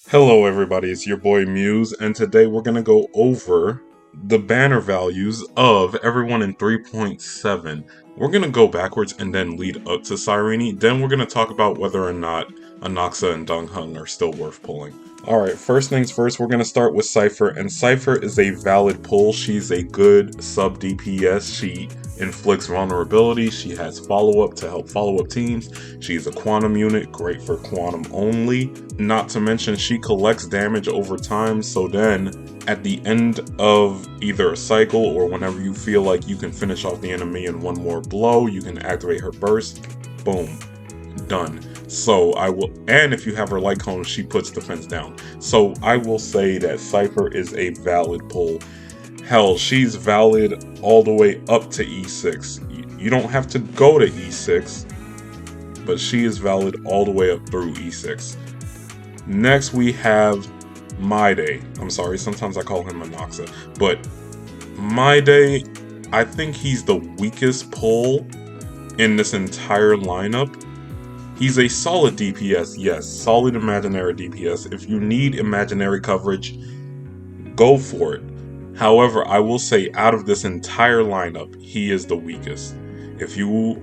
Hello everybody, it's your boy Muse, and today we're going to go over the banner values of everyone in 3.7. We're going to go backwards and then lead up to Cyrene, then we're going to talk about whether or not Anaxa and Donghung are still worth pulling. Alright, first things first, we're going to start with Cypher, and Cypher is a valid pull. She's a good sub DPS. She inflicts vulnerability, she has follow-up to help follow-up teams, she's a quantum unit, great for quantum only. Not to mention she collects damage over time, so then at the end of either a cycle or whenever you feel like you can finish off the enemy in one more blow, you can activate her burst. Boom. Done. So I will, and if you have her light cone, she puts defense down. So I will say that Cypher is a valid pull. Hell, she's valid all the way up to E6. You don't have to go to E6, but she is valid all the way up through E6. Next we have Mayday. I'm sorry, sometimes I call him Anaxa, but Mayday, I think he's the weakest pull in this entire lineup. He's a solid DPS, yes, solid imaginary DPS. If you need imaginary coverage, go for it. However, I will say out of this entire lineup, he is the weakest. If you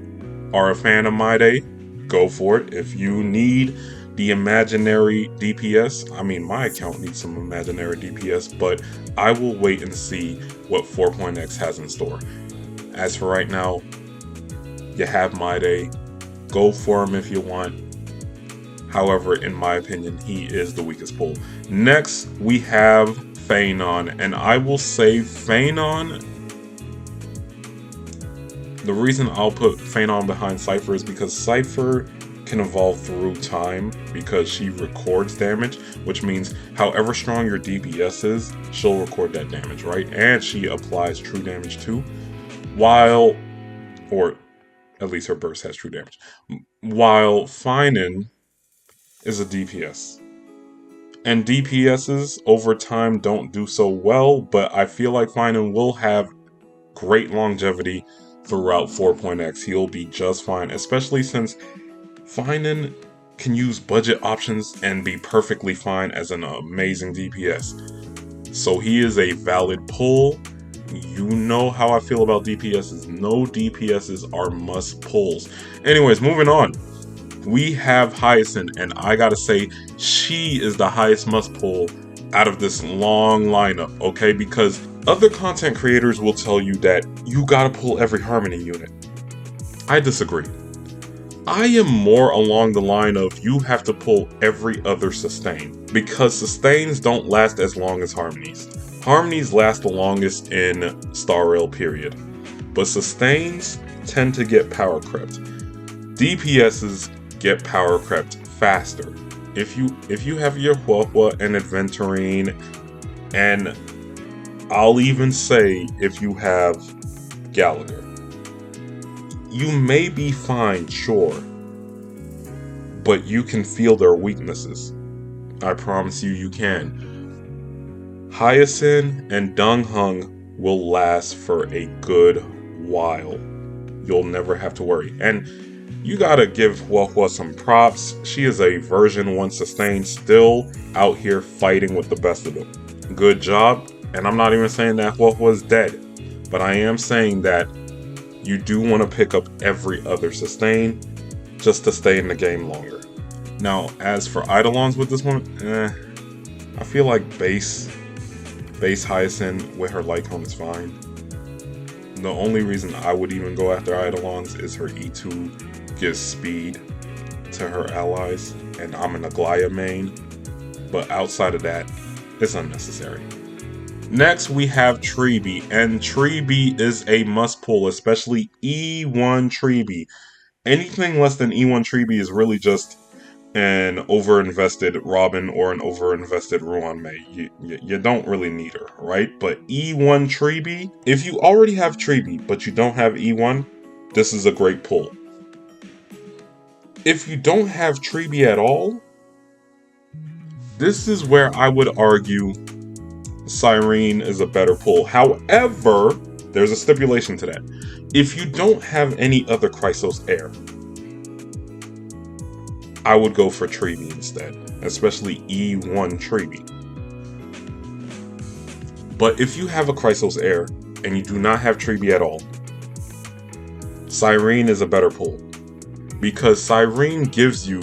are a fan of Mayday, go for it. If you need the imaginary DPS, I mean, my account needs some imaginary DPS, but I will wait and see what 4.x has in store. As for right now, you have Mayday. Go for him if you want. However, in my opinion, he is the weakest pull. Next, we have Phanon, and I will say Phanon, the reason I'll put Phanon behind Cypher is because Cypher can evolve through time because she records damage, which means however strong your DPS is, she'll record that damage, right? And she applies true damage too, while, or at least her burst has true damage, while Phanon is a DPS. And DPSs over time don't do so well, but I feel like Phanon will have great longevity throughout 4.x. He'll be just fine, especially since Phanon can use budget options and be perfectly fine as an amazing DPS. So he is a valid pull. You know how I feel about DPSs. No DPSs are must pulls. Anyways, moving on. We have Hyacinth, and I gotta say, she is the highest must pull out of this long lineup, okay? Because other content creators will tell you that you gotta pull every Harmony unit. I disagree. I am more along the line of you have to pull every other sustain, because sustains don't last as long as Harmonies. Harmonies last the longest in Star Rail period, but sustains tend to get power crept. DPSs get power crept faster. If you have your Huohua and Adventurine, and I'll even say if you have Gallagher, you may be fine, sure, but you can feel their weaknesses. I promise you can. Hyacinth and Donghung will last for a good while. You'll never have to worry. And you gotta give Huohua some props. She is a version 1 sustain, still out here fighting with the best of them. Good job. And I'm not even saying that Huohua is dead, but I am saying that you do want to pick up every other sustain just to stay in the game longer. Now, as for Eidolons with this one, I feel like base Hyacinth with her light cone is fine. The only reason I would even go after Eidolons is her E2 gives speed to her allies, and I'm an Aglaya main, but outside of that, it's unnecessary. Next, we have Treeby, and Treeby is a must pull, especially E1 Treeby. Anything less than E1 Treeby is really just an overinvested Robin or an overinvested Ruan Mei. You don't really need her, right? But E1 Treeby, if you already have Treeby, but you don't have E1, this is a great pull. If you don't have Treeby at all, this is where I would argue Cyrene is a better pull. However, there's a stipulation to that. If you don't have any other Chrysos heir, I would go for Treeby instead. especially E1 Treeby. But if you have a Chrysos Heir and you do not have Treeby at all, Cyrene is a better pull, because Cyrene gives you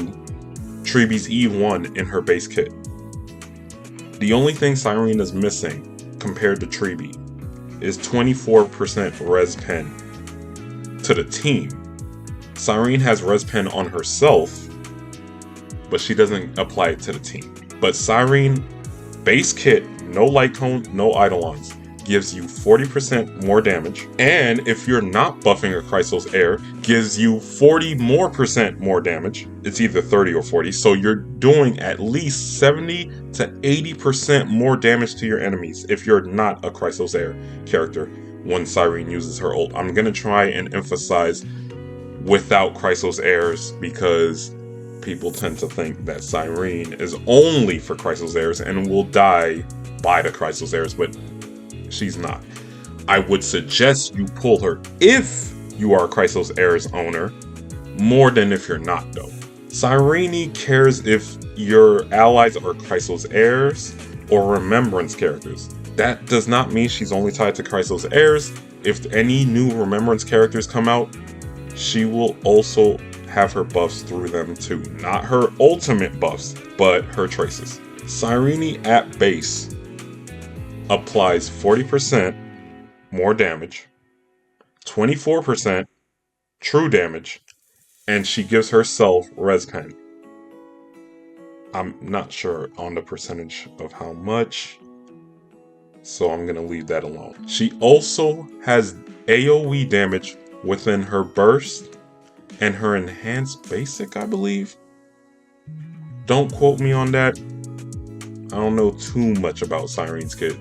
Treeby's E1 in her base kit. The only thing Cyrene is missing compared to Treeby is 24% res pen to the team. Cyrene has res pen on herself, but she doesn't apply it to the team. But Cyrene base kit, no light cone, no eidolons, gives you 40% more damage, and if you're not buffing a Chrysos Heir, gives you 40% more damage. It's either 30 or 40, so you're doing at least 70 to 80% more damage to your enemies if you're not a Chrysos Heir character when Cyrene uses her ult. I'm gonna try and emphasize without Chrysos Heirs, because people tend to think that Cyrene is only for Chrysos Heirs and will die by the Chrysos Heirs, but she's not. I would suggest you pull her if you are a Chrysos Heirs owner, more than if you're not though. Cyrene cares if your allies are Chrysos Heirs or Remembrance characters. That does not mean she's only tied to Chrysos Heirs. If any new Remembrance characters come out, she will also have her buffs through them too. Not her ultimate buffs, but her traces. Cyrene at base applies 40% more damage, 24% true damage, and she gives herself res pen. I'm not sure on the percentage of how much, so I'm gonna leave that alone. She also has AoE damage within her burst and her enhanced basic, I believe. Don't quote me on that. I don't know too much about Cyrene's kit,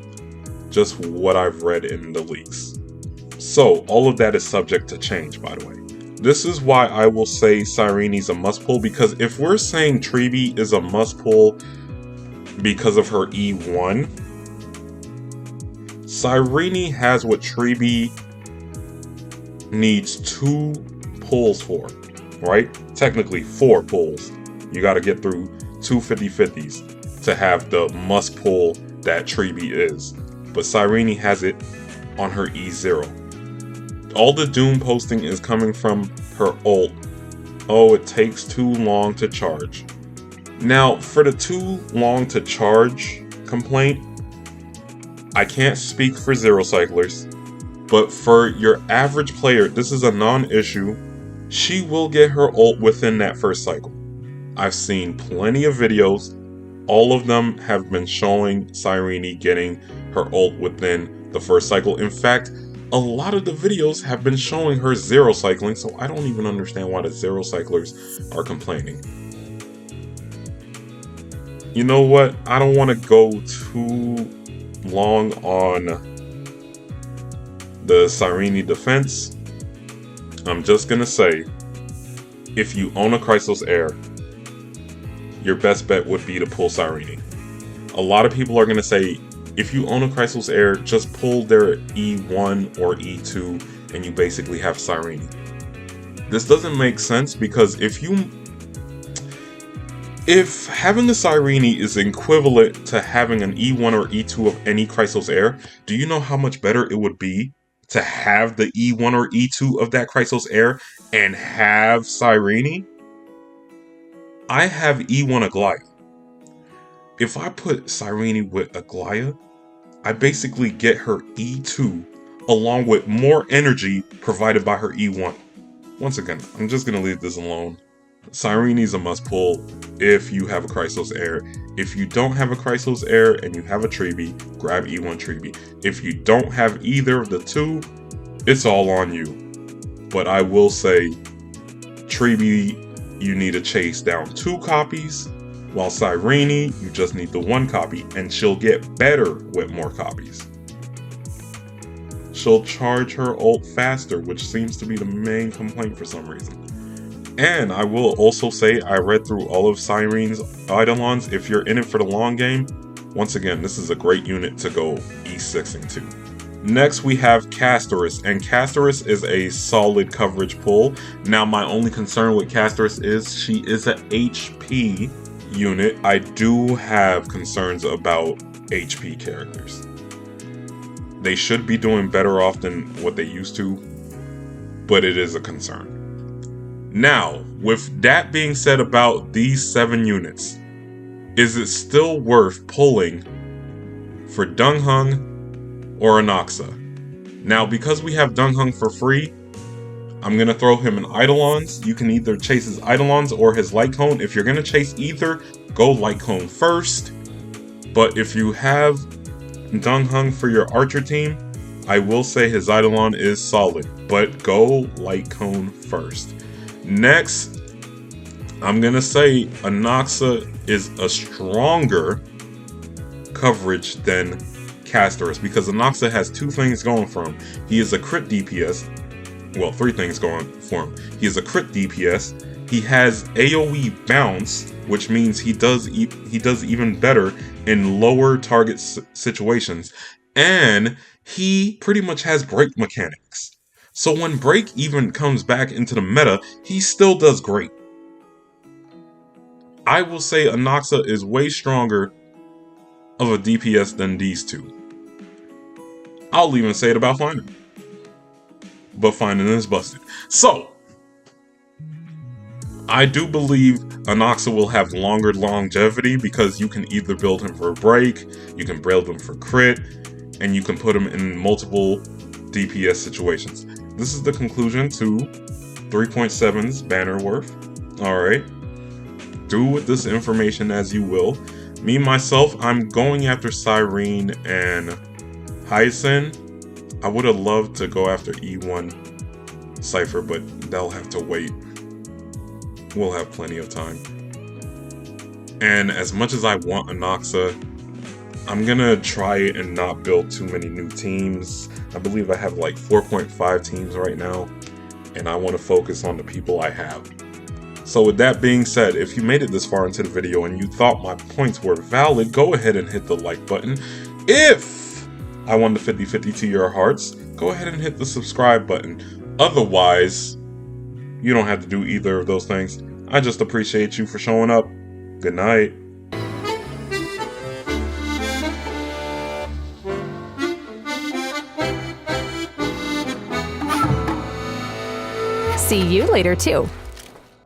just what I've read in the leaks. So all of that is subject to change, by the way. This is why I will say Cyrene's a must pull, because if we're saying Treeby is a must pull because of her E1, Cyrene has what Treeby needs 2 pulls for, right? Technically 4 pulls. You got to get through 2 50/50s to have the must pull that Treeby is. But Cyrene has it on her E0. All the Doom posting is coming from her ult. Oh, it takes too long to charge. Now, for the too long to charge complaint, I can't speak for Zero Cyclers, but for your average player, this is a non-issue. She will get her ult within that first cycle. I've seen plenty of videos. All of them have been showing Cyrene getting her ult within the first cycle. In fact, a lot of the videos have been showing her zero cycling, so I don't even understand why the Zero Cyclers are complaining. You know what? I don't want to go too long on the Cyrene defense. I'm just gonna say, if you own a Chrysos Heir, your best bet would be to pull Cyrene. A lot of people are gonna say, if you own a Chrysos Heir, just pull their E1 or E2 and you basically have Cyrene. This doesn't make sense, because if having a Cyrene is equivalent to having an E1 or E2 of any Chrysos Heir, do you know how much better it would be to have the E1 or E2 of that Chrysos Heir and have Cyrene? I have E1 Aglaia. If I put Cyrene with Aglaia, I basically get her E2 along with more energy provided by her E1. Once again, I'm just going to leave this alone. Cyrene is a must pull if you have a Chrysos Heir. If you don't have a Chrysos Heir and you have a Treeby, grab E1 Treeby. If you don't have either of the two, it's all on you. But I will say, Treeby, you need to chase down 2 copies, while Cyrene, you just need the 1 copy, and she'll get better with more copies. She'll charge her ult faster, which seems to be the main complaint for some reason. And I will also say, I read through all of Cyrene's Eidolons. If you're in it for the long game, once again, this is a great unit to go E6ing to. Next, we have Castorus, and Castorus is a solid coverage pull. Now, my only concern with Castorus is she is an HP unit, I do have concerns about HP characters. They should be doing better off than what they used to, but it is a concern. Now, with that being said about these 7 units, is it still worth pulling for Dunghung or Anaxa? Now, because we have Dunghung for free, I'm going to throw him in Eidolons. You can either chase his Eidolons or his Light Cone. If you're going to chase either, go Light Cone first. But if you have Dunghung for your Archer team, I will say his Eidolon is solid, but go Light Cone first. Next, I'm going to say Anaxa is a stronger coverage than Castorus because Anaxa has 2 things going for him. He is a crit DPS. Well, 3 things going for him. He is a crit DPS. He has AoE bounce, which means he does even better in lower target situations. And he pretty much has break mechanics. So when break even comes back into the meta, he still does great. I will say Anaxa is way stronger of a DPS than these 2. I'll even say it about Finding. But Finding is busted. So, I do believe Anaxa will have longer longevity because you can either build him for a break, you can build him for crit, and you can put him in multiple DPS situations. This is the conclusion to 3.7's banner worth. Alright. Do with this information as you will. Me, myself, I'm going after Cyrene and Hyacinth. I would have loved to go after E1 Cypher, but they'll have to wait. We'll have plenty of time. And as much as I want Anaxa, I'm gonna try and not build too many new teams. I believe I have like 4.5 teams right now, and I want to focus on the people I have. So with that being said, if you made it this far into the video and you thought my points were valid, go ahead and hit the like button. If I won the 50-50 to your hearts, go ahead and hit the subscribe button. Otherwise, you don't have to do either of those things. I just appreciate you for showing up. Good night. See you later, too.